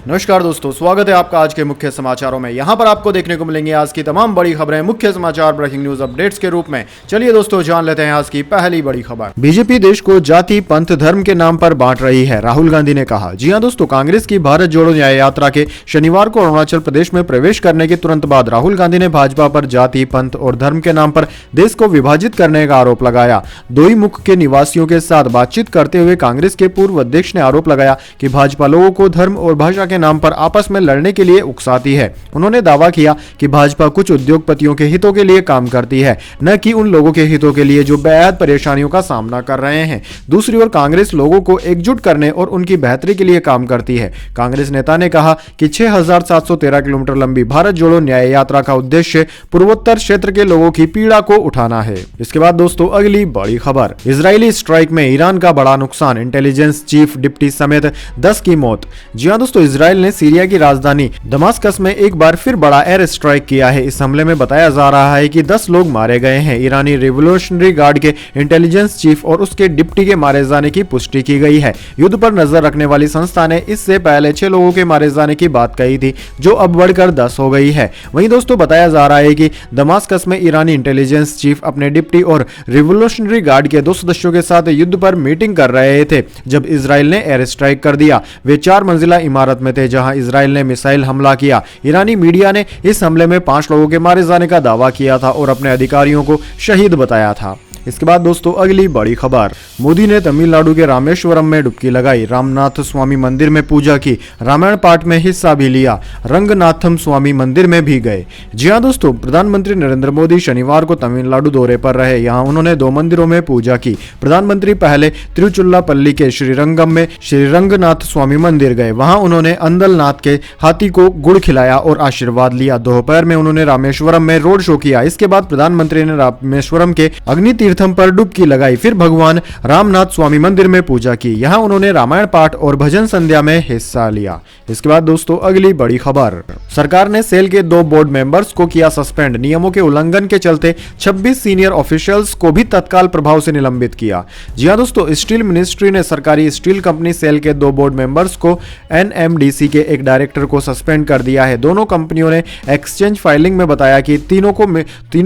नमस्कार दोस्तों, स्वागत है आपका आज के मुख्य समाचारों में। यहां पर आपको देखने को मिलेंगे आज की तमाम बड़ी खबरें मुख्य समाचार ब्रेकिंग न्यूज अपडेट्स के रूप में। चलिए दोस्तों, जान लेते हैं आज की पहली बड़ी खबर। बीजेपी देश को जाति, पंथ, धर्म के नाम पर बांट रही है, राहुल गांधी ने कहा। जी हां दोस्तों, कांग्रेस की भारत जोड़ो न्याय यात्रा के शनिवार को अरुणाचल प्रदेश में प्रवेश करने के तुरंत बाद राहुल गांधी ने भाजपा पर जाति, पंथ और धर्म के नाम पर देश को विभाजित करने का आरोप लगाया। दोईमुख के निवासियों के साथ बातचीत करते हुए कांग्रेस के पूर्व अध्यक्ष ने आरोप लगाया कि भाजपा लोगों को धर्म और भाषा के नाम पर आपस में लड़ने के लिए उकसाती है। उन्होंने दावा किया कि भाजपा कुछ उद्योगपतियों के हितों के लिए काम करती है, न कि उन लोगों के हितों के लिए जो बेहद परेशानियों का सामना कर रहे हैं। दूसरी ओर कांग्रेस लोगों को एकजुट करने और उनकी बेहतरी के लिए काम करती है। कांग्रेस नेता ने कहा कि 6713 किलोमीटर लंबी भारत जोड़ो न्याय यात्रा का उद्देश्य पूर्वोत्तर क्षेत्र के लोगों की पीड़ा को उठाना है। इसके बाद दोस्तों, अगली बड़ी खबर। इजरायली स्ट्राइक में ईरान का बड़ा नुकसान, इंटेलिजेंस चीफ डिप्टी समेत 10 की मौत। जी हां दोस्तों, इजरायल ने सीरिया की राजधानी दमास्कस में एक बार फिर बड़ा एयर स्ट्राइक किया है। इस हमले में बताया जा रहा है कि 10 लोग मारे गए हैं। ईरानी रिवोल्यूशनरी गार्ड के इंटेलिजेंस चीफ और उसके डिप्टी के मारे जाने की पुष्टि की गई है। युद्ध पर नजर रखने वाली संस्था ने इससे पहले 6 लोगों के मारे जाने की बात कही थी, जो अब बढ़कर 10 हो गई है। वहीं दोस्तों, बताया जा रहा है कि दमास्कस में ईरानी इंटेलिजेंस चीफ अपने डिप्टी और रिवोल्यूशनरी गार्ड के 2 सदस्यों के साथ युद्ध पर मीटिंग कर रहे थे जब इजराइल ने एयर स्ट्राइक कर दिया। वे 4 मंजिला इमारत में थे जहां इजराइल ने मिसाइल हमला किया। ईरानी मीडिया ने इस हमले में 5 लोगों के मारे जाने का दावा किया था और अपने अधिकारियों को शहीद बताया था। इसके बाद दोस्तों, अगली बड़ी खबर। मोदी ने तमिलनाडु के रामेश्वरम में डुबकी लगाई, रामनाथ स्वामी मंदिर में पूजा की, रामायण पाठ में हिस्सा भी लिया, रंगनाथम स्वामी मंदिर में भी गए। जी हां दोस्तों, प्रधानमंत्री नरेंद्र मोदी शनिवार को तमिलनाडु दौरे पर रहे। यहां उन्होंने 2 मंदिरों में पूजा की। प्रधानमंत्री पहले तिरुचिरापल्ली के श्रीरंगम में श्री रंगनाथ स्वामी मंदिर गए। वहां उन्होंने अंदलनाथ के हाथी को गुड़ खिलाया और आशीर्वाद लिया। दोपहर में उन्होंने रामेश्वरम में रोड शो किया। इसके बाद प्रधानमंत्री ने रामेश्वरम के अग्नि तीर्थम पर डुबकी लगाई, फिर भगवान रामनाथ स्वामी मंदिर में पूजा की। यहां उन्होंने रामायण पाठ और भजन संध्या में हिस्सा लिया। इसके बाद दोस्तों, अगली बड़ी खबर। सरकार ने सेल के 2 बोर्ड मेंबर्स को किया सस्पेंड। नियमों के उल्लंघन के चलते 26 सीनियर ऑफिशियल्स को भी तत्काल प्रभाव से निलंबित किया। जी हां दोस्तों, स्टील मिनिस्ट्री ने सरकारी स्टील कंपनी सेल के 2 बोर्ड मेंबर्स को एनएमडीसी के एक डायरेक्टर को सस्पेंड कर दिया है। दोनों कंपनियों ने एक्सचेंज फाइलिंग में बताया कि तीनों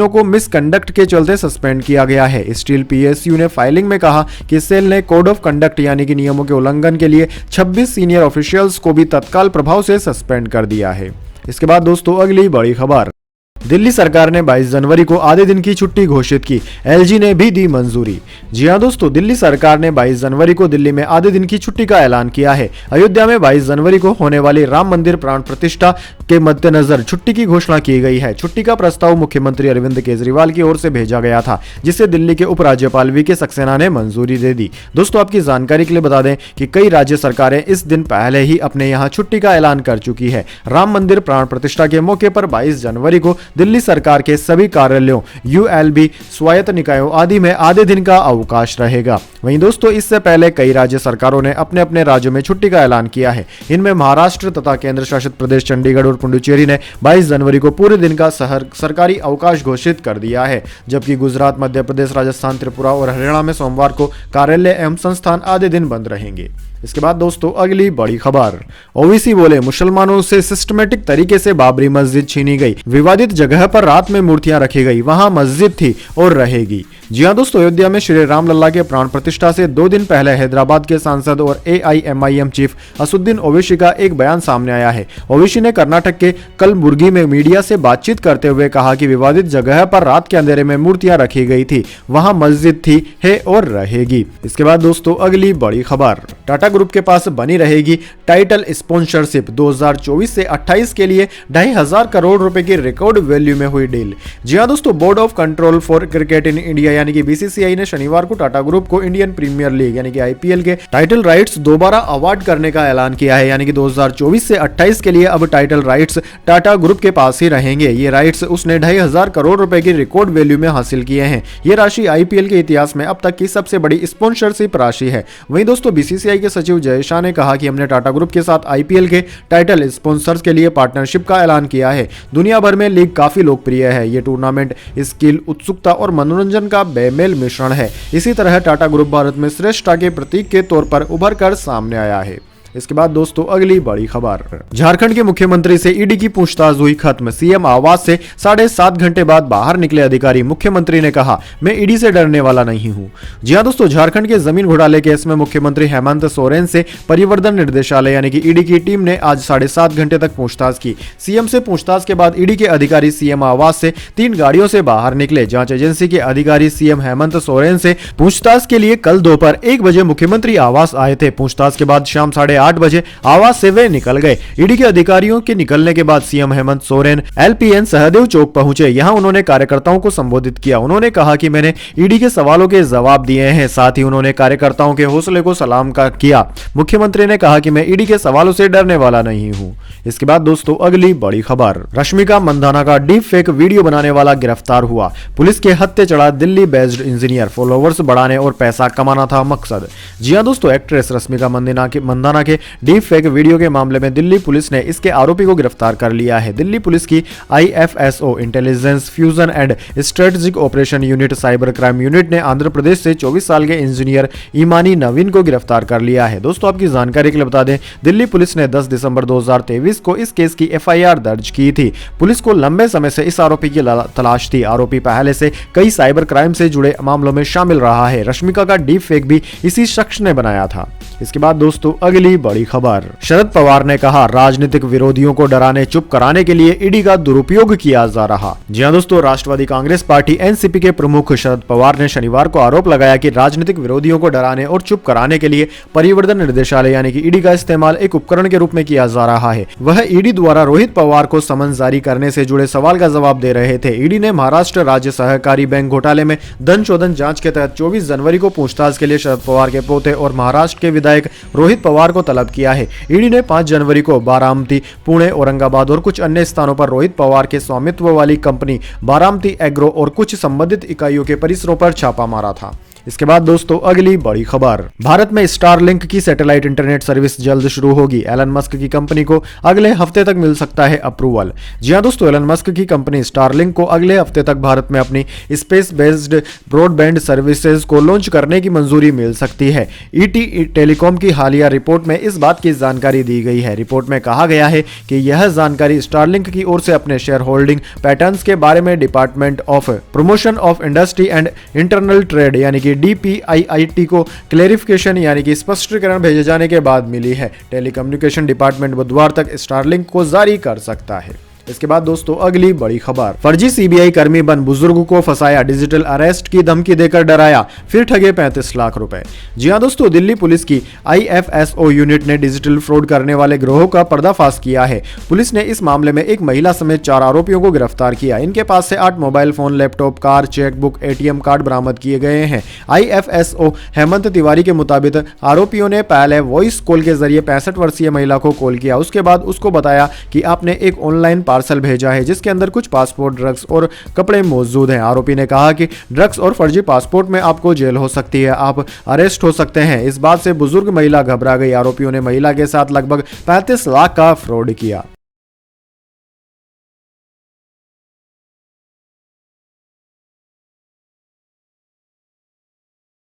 को मिसकंडक्ट के चलते सस्पेंड किया गया है। स्टील पीएसयू ने फाइलिंग में कहा कि सेल ने कोड ऑफ कंडक्ट यानी कि नियमों के उल्लंघन के लिए 26 सीनियर ऑफिशियल्स को भी तत्काल प्रभाव से सस्पेंड कर दिया है। इसके बाद दोस्तों, अगली बड़ी खबर। दिल्ली सरकार ने 22 जनवरी को आधे दिन की छुट्टी घोषित की, एलजी ने भी दी मंजूरी। जी हां दोस्तों, दिल्ली सरकार ने 22 जनवरी को दिल्ली में आधे दिन की छुट्टी का ऐलान किया है। अयोध्या में 22 जनवरी को होने वाली राम मंदिर प्राण प्रतिष्ठा के मद्देनजर छुट्टी की घोषणा की गई है। छुट्टी का प्रस्ताव मुख्यमंत्री अरविंद केजरीवाल की ओर से भेजा गया था, जिसे दिल्ली के उपराज्यपाल वीके सक्सेना ने मंजूरी दे दी। दोस्तों, आपकी जानकारी के लिए बता दें कि कई राज्य सरकारें इस दिन पहले ही अपने यहाँ छुट्टी का ऐलान कर चुकी है। राम मंदिर प्राण प्रतिष्ठा के मौके पर 22 जनवरी को दिल्ली सरकार के सभी कार्यालयों, यूएलबी, स्वायत्त निकायों आदि में आधे दिन का अवकाश रहेगा। वहीं दोस्तों, इससे पहले कई राज्य सरकारों ने अपने अपने राज्यों में छुट्टी का ऐलान किया है। इनमें महाराष्ट्र तथा केंद्र शासित प्रदेश चंडीगढ़ और पुडुचेरी ने 22 जनवरी को पूरे दिन का सरकारी अवकाश घोषित कर दिया है, जबकि गुजरात, मध्य प्रदेश, राजस्थान, त्रिपुरा और हरियाणा में सोमवार को कार्यालय एवं संस्थान आधे दिन बंद रहेंगे। इसके बाद दोस्तों, अगली बड़ी खबर। ओवैसी बोले, मुसलमानों से सिस्टमेटिक तरीके से बाबरी मस्जिद छीनी गई, विवादित जगह पर रात में मूर्तियां रखी गई, वहां मस्जिद थी और रहेगी। जी हां दोस्तों, अयोध्या में श्री राम लल्ला के प्राण प्रतिष्ठा से 2 दिन पहले हैदराबाद के सांसद और एआईएमआईएम चीफ असुद्दीन ओवैसी का एक बयान सामने आया है। ओवैसी ने कर्नाटक के कलबुर्गी में मीडिया से बातचीत करते हुए कहा कि विवादित जगह पर रात के अंधेरे में मूर्तियां रखी गई थी, वहां मस्जिद थी, है और रहेगी। इसके बाद दोस्तों, अगली बड़ी खबर। टाटा ग्रुप के पास बनी रहेगी टाइटल स्पॉन्सरशिप। 2024 से 28 के लिए 2500 करोड़ रुपए की रिकॉर्ड वैल्यू में हुई डील। जी हां दोस्तों, board of control for cricket in India यानी कि बीसीसीआई ने शनिवार को टाटा ग्रुप को इंडियन प्रीमियर लीग यानी कि आईपीएल के टाइटल राइट्स दोबारा अवार्ड करने का ऐलान किया है। यानी कि 2024 से 28 के लिए अब टाइटल राइट्स टाटा ग्रुप के पास ही रहेंगे। ये राइट्स उसने 2500 करोड़ रुपए की रिकॉर्ड वैल्यू में हासिल किए हैं। ये राशि आईपीएल के इतिहास में अब तक की सबसे बड़ी स्पॉन्सरशिप राशि है। वहीं दोस्तों, बीसीसीआई के सचिव जय शाह ने कहा कि हमने टाटा ग्रुप के साथ आईपीएल के टाइटल स्पॉन्सर्स के लिए पार्टनरशिप का ऐलान किया है। दुनिया भर में लीग काफी लोकप्रिय है। ये टूर्नामेंट स्किल, उत्सुकता और मनोरंजन का बेमेल मिश्रण है। इसी तरह टाटा ग्रुप भारत में श्रेष्ठता के प्रतीक के तौर पर उभर कर सामने आया है। इसके बाद दोस्तों अगली बड़ी खबर, झारखंड के मुख्यमंत्री से ईडी की पूछताछ हुई खत्म। सीएम आवास से 7.5 घंटे बाद बाहर निकले अधिकारी। मुख्यमंत्री ने कहा, मैं ईडी से डरने वाला नहीं हूं। जी हां दोस्तों, झारखंड के जमीन घोटाले केस में मुख्यमंत्री हेमंत सोरेन से परिवर्तन निर्देशालय यानी कि ईडी की टीम ने आज 7.5 घंटे तक पूछताछ की। सीएम से पूछताछ के बाद ईडी के अधिकारी सीएम आवास से 3 गाड़ियों से बाहर निकले। जांच एजेंसी के अधिकारी सीएम हेमंत सोरेन से पूछताछ के लिए कल दोपहर 1 बजे मुख्यमंत्री आवास आए थे। पूछताछ के बाद शाम 8:30 बजे आवास से वे निकल गए। ईडी के अधिकारियों के निकलने के बाद सीएम हेमंत सोरेन एलपीएन सहदेव चौक पहुंचे। यहां उन्होंने कार्यकर्ताओं को संबोधित किया। उन्होंने कहा कि मैंने ईडी के सवालों के जवाब दिए हैं। साथ ही उन्होंने कार्यकर्ताओं के हौसले को सलाम किया। मुख्यमंत्री ने कहा कि मैं ईडी के सवालों से डरने वाला नहीं हूं। इसके बाद दोस्तों अगली बड़ी खबर, रश्मिका मंदाना का डीप फेक वीडियो बनाने वाला गिरफ्तार हुआ। पुलिस के हत्थे चढ़ा दिल्ली बेस्ड इंजीनियर। फॉलोवर्स बढ़ाने और पैसा कमाना था मकसद। जी हां दोस्तों, एक्ट्रेस रश्मिका मंदाना के डीप फेक वीडियो के मामले में दिल्ली पुलिस ने इसके आरोपी को गिरफ्तार कर लिया है। दिल्ली पुलिस की IFSO intelligence fusion and strategic operation unit cyber crime unit ने आंध्र प्रदेश से 24 साल के इंजीनियर ईमानी नवीन को गिरफ्तार कर लिया है। दोस्तों आपकी जानकारी के लिए बता दें, दिल्ली पुलिस ने 10 दिसंबर 2023 को इस केस की FIR दर्ज की थी। पुलिस को लंबे समय से इस आरोपी की तलाश थी। आरोपी पहले से कई साइबर क्राइम से जुड़े मामलों में शामिल रहा है। रश्मिका का डीप फेक भी इसी शख्स ने बनाया था। इसके बाद दोस्तों अगली बड़ी खबर, शरद पवार ने कहा, राजनीतिक विरोधियों को डराने चुप कराने के लिए ईडी का दुरुपयोग किया जा रहा। जी हां दोस्तों, राष्ट्रवादी कांग्रेस पार्टी NCP के प्रमुख शरद पवार ने शनिवार को आरोप लगाया कि राजनीतिक विरोधियों को डराने और चुप कराने के लिए परिवर्तन निर्देशालय यानी कि ईडी का इस्तेमाल एक उपकरण के रूप में किया जा रहा है। वह ईडी द्वारा रोहित पवार को समन जारी करने से जुड़े सवाल का जवाब दे रहे थे। ईडी ने महाराष्ट्र राज्य सहकारी बैंक घोटाले में धन शोधन जांच के तहत 24 जनवरी को पूछताछ के लिए शरद पवार के पोते और महाराष्ट्र के विधायक रोहित पवार को तलब किया है। ईडी ने 5 जनवरी को बारामती, पुणे, औरंगाबाद और कुछ अन्य स्थानों पर रोहित पवार के स्वामित्व वाली कंपनी बारामती एग्रो और कुछ संबंधित इकाइयों के परिसरों पर छापा मारा था। इसके बाद दोस्तों अगली बड़ी खबर, भारत में स्टारलिंक की सैटेलाइट इंटरनेट सर्विस जल्द शुरू होगी। एलन मस्क की कंपनी को अगले हफ्ते तक मिल सकता है अप्रूवल। जी हां दोस्तों, एलन मस्क की कंपनी स्टारलिंक को अगले हफ्ते तक भारत में अपनी स्पेस बेस्ड ब्रॉडबैंड सर्विसेज को लॉन्च करने की मंजूरी मिल सकती है। ET टेलीकॉम की हालिया रिपोर्ट में इस बात की जानकारी दी गई है। रिपोर्ट में कहा गया है कि यह जानकारी स्टारलिंक की ओर से अपने शेयर होल्डिंग पैटर्न्स के बारे में department of promotion of industry and internal trade यानी कि DPIIT को क्लेरिफिकेशन यानी कि स्पष्टीकरण भेजे जाने के बाद मिली है। टेलीकम्युनिकेशन डिपार्टमेंट बुधवार तक स्टारलिंक को जारी कर सकता है। इसके बाद दोस्तों अगली बड़ी खबर, फर्जी CBI कर्मी बन बुजुर्ग को फंसाया, डिजिटल अरेस्ट की धमकी देकर डराया, फिर ठगे 35 लाख रुपए। जी हां दोस्तों, दिल्ली पुलिस की IFSO यूनिट ने डिजिटल फ्रॉड करने वाले गिरोह का पर्दाफाश किया है। पुलिस ने इस मामले में एक महिला समेत 4 आरोपियों को गिरफ्तार किया। इनके पास से 8 mobile phone, laptop, car, chequebook, ATM card बरामद किए गए हैं। IFSO हेमंत तिवारी के मुताबिक आरोपियों ने पहले वॉइस कॉल के जरिए 65 वर्षीय महिला को कॉल किया। उसके बाद उसको बताया कि आपने एक ऑनलाइन पार्सल भेजा है जिसके अंदर कुछ पासपोर्ट, ड्रग्स और कपड़े मौजूद हैं। आरोपी ने कहा कि ड्रग्स और फर्जी पासपोर्ट में आपको जेल हो सकती है, आप अरेस्ट हो सकते हैं। इस बात से बुजुर्ग महिला घबरा गई। आरोपियों ने महिला के साथ लगभग 35 लाख का फ्रॉड किया।